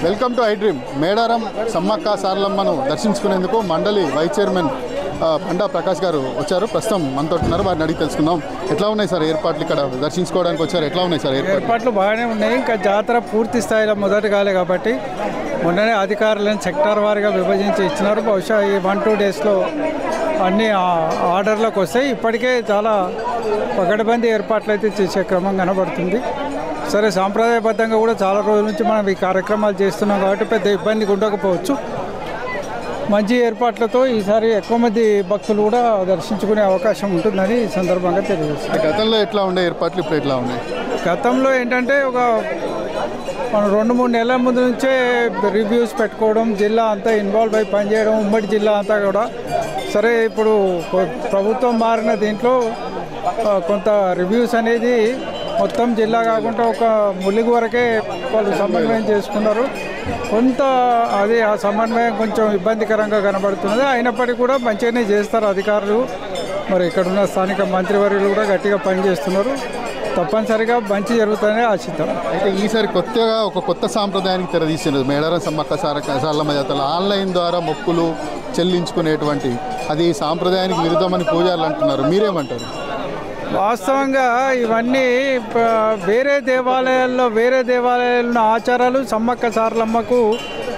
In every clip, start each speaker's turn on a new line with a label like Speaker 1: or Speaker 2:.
Speaker 1: Welcome to I dream. Medaram Sammakka సారలమ్మను దర్శించుకునేందుకు మండలి వైస్ చైర్మన్ బండా ప్రకాష్ గారు వచ్చారు. ప్రస్తుతం మనతో ఉన్నారు, వారిని అడిగి తెలుసుకుందాం. ఎట్లా ఉన్నాయి సార్ ఏర్పాట్లు? ఇక్కడ దర్శించుకోవడానికి వచ్చారు, ఎట్లా ఉన్నాయి సార్
Speaker 2: ఏర్పాట్లు? బాగానే ఉన్నాయి. ఇంకా జాతర పూర్తి స్థాయిలో మొదటి కాలే కాబట్టి మొన్ననే అధికారులను సెక్టార్ వారీగా విభజించి ఇచ్చినారు. బహుశా ఈ 1-2 డేస్లో అన్ని ఆర్డర్లకు వస్తాయి. ఇప్పటికే చాలా పకడ్బందీ ఏర్పాట్లు అయితే చేసే క్రమం కనబడుతుంది. సరే, సాంప్రదాయబద్ధంగా కూడా చాలా రోజుల నుంచి మనం ఈ కార్యక్రమాలు చేస్తున్నాం కాబట్టి పెద్ద ఇబ్బంది ఉండకపోవచ్చు. మంచి ఏర్పాట్లతో ఈసారి ఎక్కువ మంది భక్తులు కూడా దర్శించుకునే అవకాశం ఉంటుందని ఈ సందర్భంగా తెలియజేస్తుంది.
Speaker 1: గతంలో ఎట్లా ఉండే ఏర్పాట్లు, ఇప్పుడు ఎట్లా ఉన్నాయి?
Speaker 2: గతంలో ఏంటంటే మనం 2-3 నెలల ముందు నుంచే రివ్యూస్ పెట్టుకోవడం, జిల్లా అంతా ఇన్వాల్వ్ అయి పనిచేయడం, ఉమ్మడి జిల్లా అంతా కూడా. సరే, ఇప్పుడు ప్రభుత్వం మారిన దీంట్లో కొంత రివ్యూస్ అనేది మొత్తం జిల్లా కాకుండా ఒక ములిగి వరకే వాళ్ళు సమన్వయం చేసుకున్నారు. కొంత అది ఆ సమన్వయం కొంచెం ఇబ్బందికరంగా కనబడుతున్నది. అయినప్పటికీ కూడా మంచిగానే చేస్తారు అధికారులు. మరి ఇక్కడ ఉన్న స్థానిక మంత్రివర్యులు కూడా గట్టిగా పనిచేస్తున్నారు. తప్పనిసరిగా మంచి జరుగుతుందని ఆశిద్దాం.
Speaker 1: అయితే ఈసారి కొత్తగా ఒక కొత్త సాంప్రదాయానికి తెరదీసినారు. మేడారం సమ్మక్క సారలమ్మ జాతరలో ఆన్లైన్ ద్వారా మొక్కులు చెల్లించుకునేటువంటి అది సాంప్రదాయానికి విరుద్ధమని పూజారులు అంటున్నారు. మీరేమంటారు?
Speaker 2: వాస్తవంగా ఇవన్నీ వేరే దేవాలయాల్లో ఆచారాలు సమ్మక్క సారలమ్మకు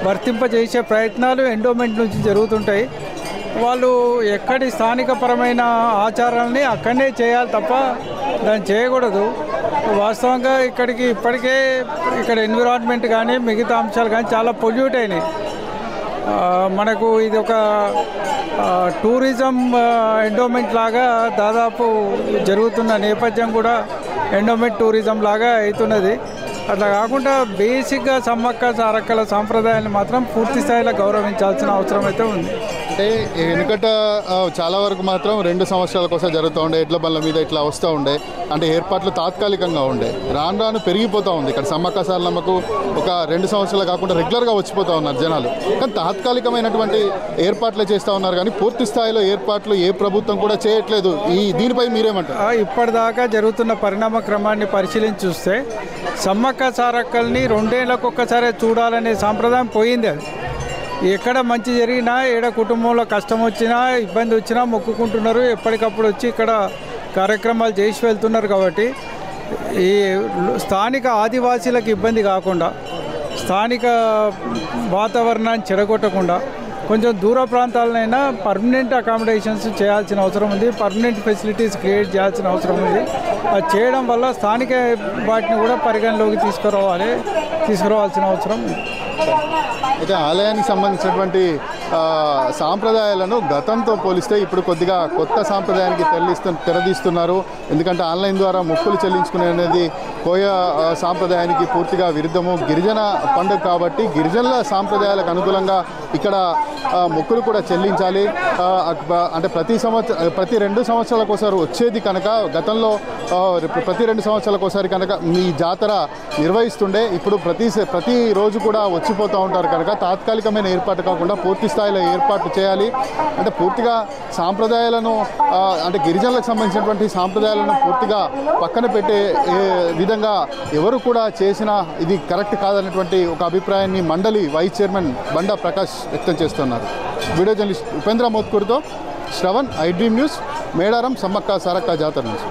Speaker 2: వర్తింపజేసే ప్రయత్నాలు ఎండోమెంట్ నుంచి జరుగుతుంటాయి. వాళ్ళు ఎక్కడి స్థానికపరమైన ఆచారాలని అక్కడనే చేయాలి తప్ప దాన్ని చేయకూడదు. వాస్తవంగా ఇప్పటికే ఇక్కడ ఎన్విరాన్మెంట్ కానీ మిగతా అంశాలు కానీ చాలా పొల్యూట్ అయినాయి. మనకు ఇది ఒక టూరిజం ఎండోమెంట్ లాగా దాదాపు జరుగుతున్న నేపథ్యం కూడా ఎండోమెంట్ టూరిజం లాగా అవుతున్నది. అట్లా కాకుండా బేసిక్గా సమ్మక్క సారక్కల సాంప్రదాయాన్ని మాత్రం పూర్తి స్థాయిలో గౌరవించాల్సిన అవసరం అయితే ఉంది.
Speaker 1: అంటే వెనుకట చాలా వరకు మాత్రం 2 సంవత్సరాల కోసం జరుగుతూ ఉండే, ఎడ్ల బండ్ల మీద ఇట్లా వస్తూ ఉండే, అంటే ఏర్పాట్లు తాత్కాలికంగా ఉండే. రాను రాను పెరిగిపోతూ ఉంది. ఇక్కడ సమ్మక్క సారలమ్మకు ఒక 2 సంవత్సరాలు కాకుండా రెగ్యులర్గా వచ్చిపోతూ ఉన్నారు జనాలు. కానీ తాత్కాలికమైనటువంటి ఏర్పాట్లే చేస్తూ ఉన్నారు, కానీ పూర్తి స్థాయిలో ఏర్పాట్లు ఏ ప్రభుత్వం కూడా చేయట్లేదు. దీనిపై మీరేమంటారు?
Speaker 2: ఇప్పటిదాకా జరుగుతున్న పరిణామ క్రమాన్ని పరిశీలించి చూస్తే సమ్మక్క సారక్కల్ని 2 ఏళ్ళకు ఒక్కసారి చూడాలనే సాంప్రదాయం పోయింది. అది ఎక్కడ మంచి జరిగినా, ఏడ కుటుంబంలో కష్టం వచ్చినా, ఇబ్బంది వచ్చినా మొక్కుకుంటున్నారు. ఎప్పటికప్పుడు వచ్చి ఇక్కడ కార్యక్రమాలు చేసి వెళ్తున్నారు. కాబట్టి ఈ స్థానిక ఆదివాసీలకు ఇబ్బంది కాకుండా, స్థానిక వాతావరణాన్ని చెడగొట్టకుండా కొంచెం దూర ప్రాంతాలనైనా పర్మనెంట్ అకామిడేషన్స్ చేయాల్సిన అవసరం ఉంది. పర్మనెంట్ ఫెసిలిటీస్ క్రియేట్ చేయాల్సిన అవసరం ఉంది. అది చేయడం వల్ల స్థానిక వాటిని కూడా పరిగణలోకి తీసుకురావాల్సిన అవసరం ఉంది.
Speaker 1: అయితే ఆలయానికి సంబంధించినటువంటి సాంప్రదాయాలను గతంతో పోలిస్తే ఇప్పుడు కొద్దిగా కొత్త సాంప్రదాయానికి తెరదీస్తున్నారు. ఎందుకంటే ఆన్లైన్ ద్వారా మొక్కులు చెల్లించుకునే అనేది కోయ సాంప్రదాయానికి పూర్తిగా విరుద్ధము. గిరిజన పండుగ కాబట్టి గిరిజనుల సాంప్రదాయాలకు అనుకూలంగా ఇక్కడ మొక్కులు కూడా చెల్లించాలి. అంటే ప్రతి 2 సంవత్సరాలకు ఒకసారి వచ్చేది కనుక, గతంలో ప్రతి 2 సంవత్సరాలకు ఒకసారి కనుక మీ జాతర నిర్వహిస్తుండే. ఇప్పుడు ప్రతి రోజు కూడా వచ్చిపోతూ ఉంటారు కనుక తాత్కాలికమైన ఏర్పాటు కాకుండా పూర్తి స్థాయిలో ఏర్పాట్లు చేయాలి. అంటే పూర్తిగా సాంప్రదాయాలను, అంటే గిరిజనులకు సంబంధించినటువంటి సాంప్రదాయాలను పూర్తిగా పక్కన పెట్టే విధంగా ఎవరు కూడా చేసినా ఇది కరెక్ట్ కాదన్నటువంటి ఒక అభిప్రాయాన్ని మండలి వైస్ చైర్మన్ బండా ప్రకాష్ వ్యక్తం చేస్తున్నారు. వీడియో జర్నలిస్ట్ ఉపేంద్ర మోత్కూర్తో Shravan, I dream news, Medaram Sammakka Sarakka జాతర నుంచి.